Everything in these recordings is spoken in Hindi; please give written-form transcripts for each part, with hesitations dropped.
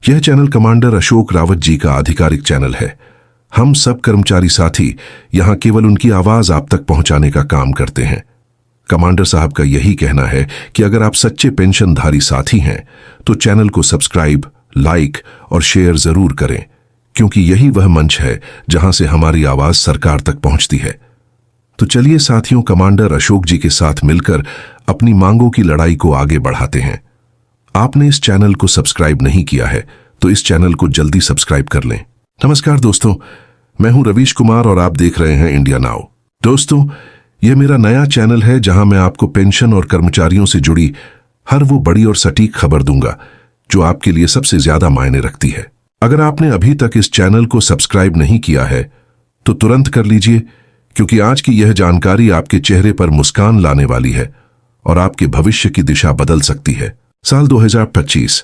यह चैनल कमांडर अशोक रावत जी का आधिकारिक चैनल है। हम सब कर्मचारी साथी यहां केवल उनकी आवाज आप तक पहुंचाने का काम करते हैं। कमांडर साहब का यही कहना है कि अगर आप सच्चे पेंशनधारी साथी हैं तो चैनल को सब्सक्राइब, लाइक और शेयर जरूर करें, क्योंकि यही वह मंच है जहां से हमारी आवाज सरकार तक पहुंचती है। तो चलिए साथियों, कमांडर अशोक जी के साथ मिलकर अपनी मांगों की लड़ाई को आगे बढ़ाते हैं। आपने इस चैनल को सब्सक्राइब नहीं किया है तो इस चैनल को जल्दी सब्सक्राइब कर लें। नमस्कार दोस्तों, मैं हूं रवीश कुमार और आप देख रहे हैं इंडिया नाउ। दोस्तों, यह मेरा नया चैनल है जहां मैं आपको पेंशन और कर्मचारियों से जुड़ी हर वो बड़ी और सटीक खबर दूंगा जो आपके लिए सबसे ज्यादा मायने रखती है। अगर आपने अभी तक इस चैनल को सब्सक्राइब नहीं किया है तो तुरंत कर लीजिए, क्योंकि आज की यह जानकारी आपके चेहरे पर मुस्कान लाने वाली है और आपके भविष्य की दिशा बदल सकती है। साल 2025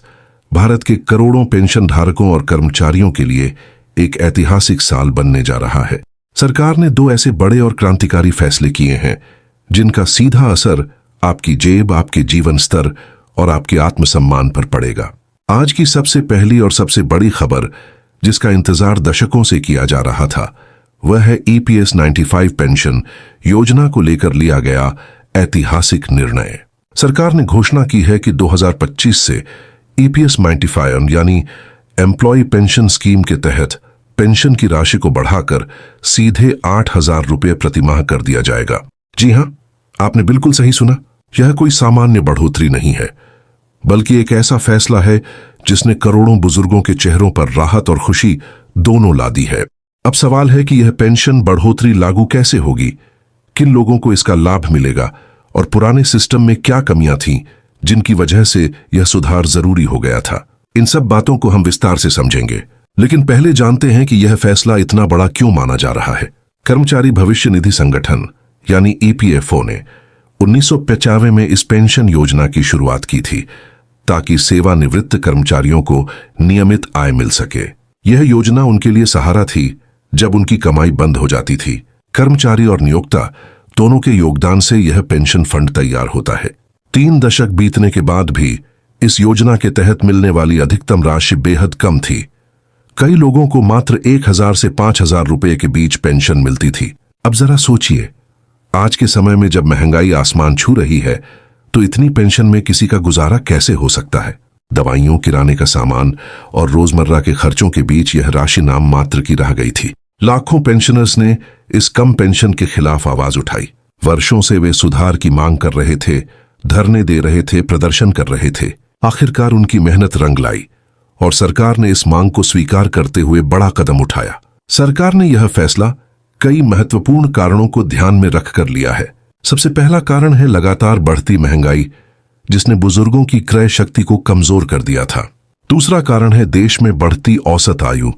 भारत के करोड़ों पेंशन धारकों और कर्मचारियों के लिए एक ऐतिहासिक साल बनने जा रहा है। सरकार ने दो ऐसे बड़े और क्रांतिकारी फैसले किए हैं जिनका सीधा असर आपकी जेब, आपके जीवन स्तर और आपके आत्मसम्मान पर पड़ेगा। आज की सबसे पहली और सबसे बड़ी खबर, जिसका इंतजार दशकों से किया जा रहा था, वह है EPS 95 पेंशन योजना को लेकर लिया गया ऐतिहासिक निर्णय। सरकार ने घोषणा की है कि 2025 से EPS 95 यानी एम्प्लॉय पेंशन स्कीम के तहत पेंशन की राशि को बढ़ाकर सीधे 8,000 रुपये प्रतिमाह कर दिया जाएगा। जी हां, आपने बिल्कुल सही सुना। यह कोई सामान्य बढ़ोतरी नहीं है, बल्कि एक ऐसा फैसला है जिसने करोड़ों बुजुर्गों के चेहरों पर राहत और खुशी दोनों ला दी है। अब सवाल है कि यह पेंशन बढ़ोतरी लागू कैसे होगी, किन लोगों को इसका लाभ मिलेगा और पुराने सिस्टम में क्या कमियां थीं जिनकी वजह से यह सुधार जरूरी हो गया था। इन सब बातों को हम विस्तार से समझेंगे, लेकिन पहले जानते हैं कि यह फैसला इतना बड़ा क्यों माना जा रहा है। कर्मचारी भविष्य निधि संगठन यानी EPFO ने 1995 में इस पेंशन योजना की शुरुआत की थी ताकि सेवानिवृत्त कर्मचारियों को नियमित आय मिल सके। यह योजना उनके लिए सहारा थी जब उनकी कमाई बंद हो जाती थी। कर्मचारी और नियोक्ता दोनों के योगदान से यह पेंशन फंड तैयार होता है। 3 दशक बीतने के बाद भी इस योजना के तहत मिलने वाली अधिकतम राशि बेहद कम थी। कई लोगों को मात्र 1,000 से 5,000 रुपए के बीच पेंशन मिलती थी। अब जरा सोचिए, आज के समय में जब महंगाई आसमान छू रही है तो इतनी पेंशन में किसी का गुजारा कैसे हो सकता है। दवाइयों, किराने का सामान और रोजमर्रा के खर्चों के बीच यह राशि नाम मात्र की रह गई थी। लाखों पेंशनर्स ने इस कम पेंशन के खिलाफ आवाज उठाई। वर्षों से वे सुधार की मांग कर रहे थे, धरने दे रहे थे, प्रदर्शन कर रहे थे। आखिरकार उनकी मेहनत रंग लाई और सरकार ने इस मांग को स्वीकार करते हुए बड़ा कदम उठाया। सरकार ने यह फैसला कई महत्वपूर्ण कारणों को ध्यान में रखकर लिया है। सबसे पहला कारण है लगातार बढ़ती महंगाई, जिसने बुजुर्गों की क्रय शक्ति को कमजोर कर दिया था। दूसरा कारण है देश में बढ़ती औसत आयु।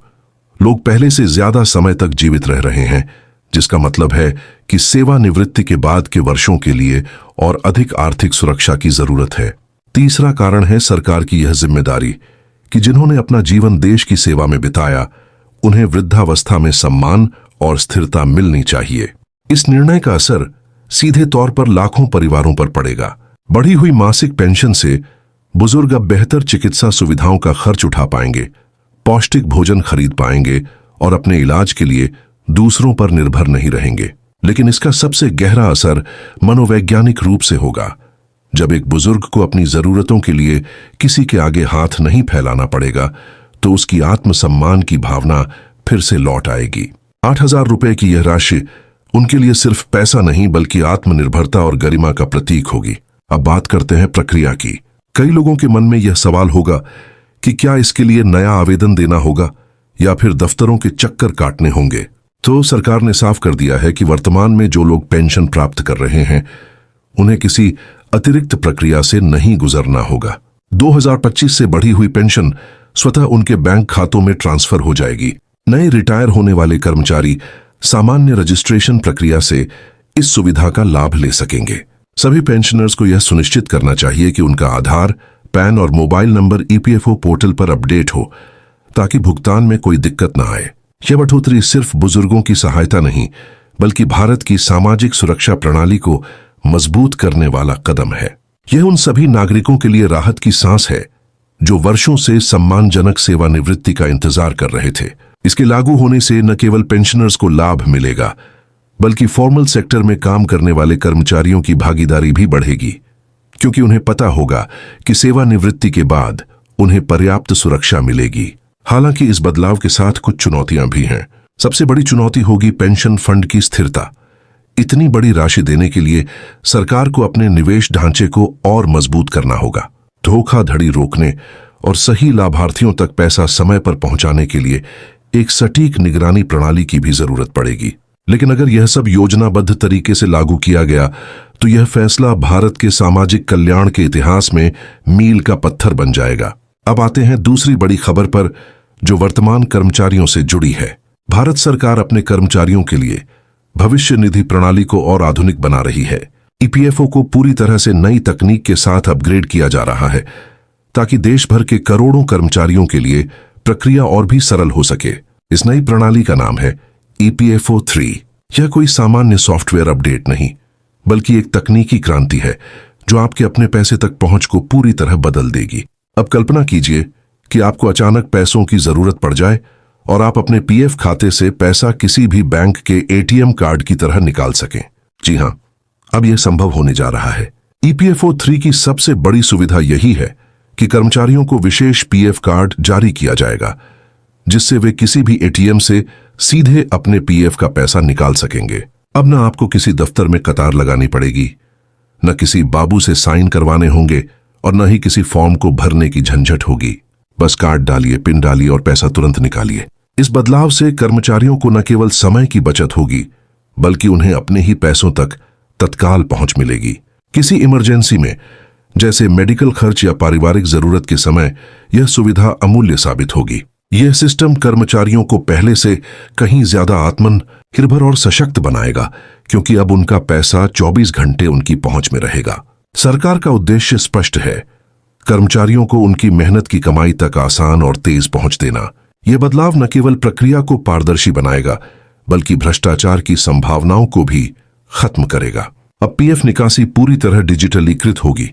लोग पहले से ज्यादा समय तक जीवित रह रहे हैं, जिसका मतलब है कि सेवानिवृत्ति के बाद के वर्षों के लिए और अधिक आर्थिक सुरक्षा की जरूरत है। तीसरा कारण है सरकार की यह जिम्मेदारी कि जिन्होंने अपना जीवन देश की सेवा में बिताया, उन्हें वृद्धावस्था में सम्मान और स्थिरता मिलनी चाहिए। इस निर्णय का असर सीधे तौर पर लाखों परिवारों पर पड़ेगा। बढ़ी हुई मासिक पेंशन से बुजुर्ग अब बेहतर चिकित्सा सुविधाओं का खर्च उठा पाएंगे, पौष्टिक भोजन खरीद पाएंगे और अपने इलाज के लिए दूसरों पर निर्भर नहीं रहेंगे। लेकिन इसका सबसे गहरा असर मनोवैज्ञानिक रूप से होगा। जब एक बुजुर्ग को अपनी जरूरतों के लिए किसी के आगे हाथ नहीं फैलाना पड़ेगा तो उसकी आत्मसम्मान की भावना फिर से लौट आएगी। 8,000 रुपए की यह राशि उनके लिए सिर्फ पैसा नहीं बल्कि आत्मनिर्भरता और गरिमा का प्रतीक होगी। अब बात करते हैं प्रक्रिया की। कई लोगों के मन में यह सवाल होगा कि क्या इसके लिए नया आवेदन देना होगा या फिर दफ्तरों के चक्कर काटने होंगे। तो सरकार ने साफ कर दिया है कि वर्तमान में जो लोग पेंशन प्राप्त कर रहे हैं उन्हें किसी अतिरिक्त प्रक्रिया से नहीं गुजरना होगा। 2025 से बढ़ी हुई पेंशन स्वतः उनके बैंक खातों में ट्रांसफर हो जाएगी। नए रिटायर होने वाले कर्मचारी सामान्य रजिस्ट्रेशन प्रक्रिया से इस सुविधा का लाभ ले सकेंगे। सभी पेंशनर्स को यह सुनिश्चित करना चाहिए कि उनका आधार, पैन और मोबाइल नंबर EPFO पोर्टल पर अपडेट हो ताकि भुगतान में कोई दिक्कत न आए। यह बढ़ोतरी सिर्फ बुजुर्गों की सहायता नहीं बल्कि भारत की सामाजिक सुरक्षा प्रणाली को मजबूत करने वाला कदम है। यह उन सभी नागरिकों के लिए राहत की सांस है जो वर्षों से सम्मानजनक सेवानिवृत्ति का इंतजार कर रहे थे। इसके लागू होने से न केवल पेंशनर्स को लाभ मिलेगा, बल्कि फॉर्मल सेक्टर में काम करने वाले कर्मचारियों की भागीदारी भी बढ़ेगी, क्योंकि उन्हें पता होगा कि सेवानिवृत्ति के बाद उन्हें पर्याप्त सुरक्षा मिलेगी। हालांकि इस बदलाव के साथ कुछ चुनौतियां भी हैं। सबसे बड़ी चुनौती होगी पेंशन फंड की स्थिरता। इतनी बड़ी राशि देने के लिए सरकार को अपने निवेश ढांचे को और मजबूत करना होगा। धोखाधड़ी रोकने और सही लाभार्थियों तक पैसा समय पर पहुंचाने के लिए एक सटीक निगरानी प्रणाली की भी जरूरत पड़ेगी। लेकिन अगर यह सब योजनाबद्ध तरीके से लागू किया गया तो यह फैसला भारत के सामाजिक कल्याण के इतिहास में मील का पत्थर बन जाएगा। अब आते हैं दूसरी बड़ी खबर पर, जो वर्तमान कर्मचारियों से जुड़ी है। भारत सरकार अपने कर्मचारियों के लिए भविष्य निधि प्रणाली को और आधुनिक बना रही है। ईपीएफओ को पूरी तरह से नई तकनीक के साथ अपग्रेड किया जा रहा है, ताकि देश भर के करोड़ों कर्मचारियों के लिए प्रक्रिया और भी सरल हो सके। इस नई प्रणाली का नाम है ईपीएफओ 3। यह कोई सामान्य सॉफ्टवेयर अपडेट नहीं, बल्कि एक तकनीकी क्रांति है जो आपके अपने पैसे तक पहुंच को पूरी तरह बदल देगी। अब कल्पना कीजिए कि आपको अचानक पैसों की जरूरत पड़ जाए और आप अपने पीएफ खाते से पैसा किसी भी बैंक के एटीएम कार्ड की तरह निकाल सकें। जी हां, अब यह संभव होने जा रहा है। ईपीएफओ 3 की सबसे बड़ी सुविधा यही है कि कर्मचारियों को विशेष पीएफ कार्ड जारी किया जाएगा, जिससे वे किसी भी एटीएम से सीधे अपने पीएफ का पैसा निकाल सकेंगे। अब न आपको किसी दफ्तर में कतार लगानी पड़ेगी, न किसी बाबू से साइन करवाने होंगे और न ही किसी फॉर्म को भरने की झंझट होगी। बस कार्ड डालिए, पिन डालिए और पैसा तुरंत निकालिए। इस बदलाव से कर्मचारियों को न केवल समय की बचत होगी, बल्कि उन्हें अपने ही पैसों तक तत्काल पहुंच मिलेगी। किसी इमरजेंसी में, जैसे मेडिकल खर्च या पारिवारिक जरूरत के समय, यह सुविधा अमूल्य साबित होगी। यह सिस्टम कर्मचारियों को पहले से कहीं ज्यादा आत्मनिर्भर और सशक्त बनाएगा, क्योंकि अब उनका पैसा 24 घंटे उनकी पहुंच में रहेगा। सरकार का उद्देश्य स्पष्ट है, कर्मचारियों को उनकी मेहनत की कमाई तक आसान और तेज पहुंच देना। यह बदलाव न केवल प्रक्रिया को पारदर्शी बनाएगा, बल्कि भ्रष्टाचार की संभावनाओं को भी खत्म करेगा। अब पीएफ निकासी पूरी तरह डिजिटलीकृत होगी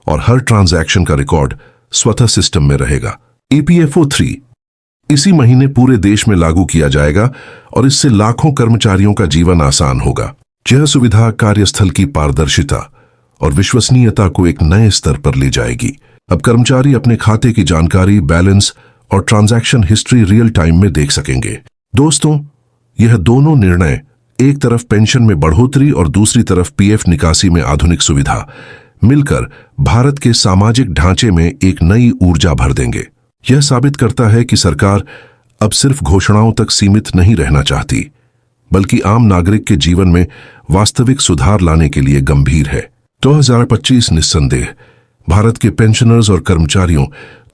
और हर ट्रांजैक्शन का रिकॉर्ड स्वतः सिस्टम में रहेगा। ईपीएफओ 3 इसी महीने पूरे देश में लागू किया जाएगा और इससे लाखों कर्मचारियों का जीवन आसान होगा। यह सुविधा कार्यस्थल की पारदर्शिता और विश्वसनीयता को एक नए स्तर पर ले जाएगी। अब कर्मचारी अपने खाते की जानकारी, बैलेंस और ट्रांजैक्शन हिस्ट्री रियल टाइम में देख सकेंगे। दोस्तों, यह दोनों निर्णय, एक तरफ पेंशन में बढ़ोतरी और दूसरी तरफ पीएफ निकासी में आधुनिक सुविधा, मिलकर भारत के सामाजिक ढांचे में एक नई ऊर्जा भर देंगे। यह साबित करता है कि सरकार अब सिर्फ घोषणाओं तक सीमित नहीं रहना चाहती, बल्कि आम नागरिक के जीवन में वास्तविक सुधार लाने के लिए गंभीर है। 2025 निस्संदेह भारत के पेंशनर्स और कर्मचारियों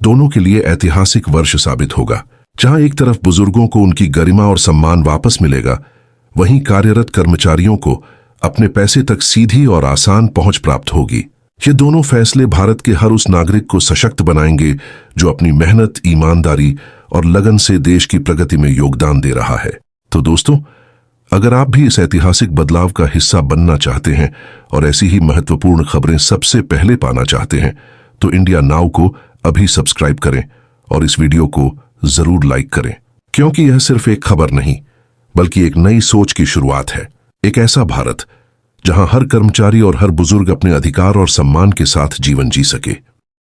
दोनों के लिए ऐतिहासिक वर्ष साबित होगा। जहां एक तरफ बुजुर्गों को उनकी गरिमा और सम्मान वापस मिलेगा, वहीं कार्यरत कर्मचारियों को अपने पैसे तक सीधी और आसान पहुंच प्राप्त होगी। ये दोनों फैसले भारत के हर उस नागरिक को सशक्त बनाएंगे जो अपनी मेहनत, ईमानदारी और लगन से देश की प्रगति में योगदान दे रहा है। तो दोस्तों, अगर आप भी इस ऐतिहासिक बदलाव का हिस्सा बनना चाहते हैं और ऐसी ही महत्वपूर्ण खबरें सबसे पहले पाना चाहते हैं, तो इंडिया नाउ को अभी सब्सक्राइब करें और इस वीडियो को जरूर लाइक करें, क्योंकि यह सिर्फ एक खबर नहीं, बल्कि एक नई सोच की शुरुआत है। एक ऐसा भारत जहां हर कर्मचारी और हर बुजुर्ग अपने अधिकार और सम्मान के साथ जीवन जी सके।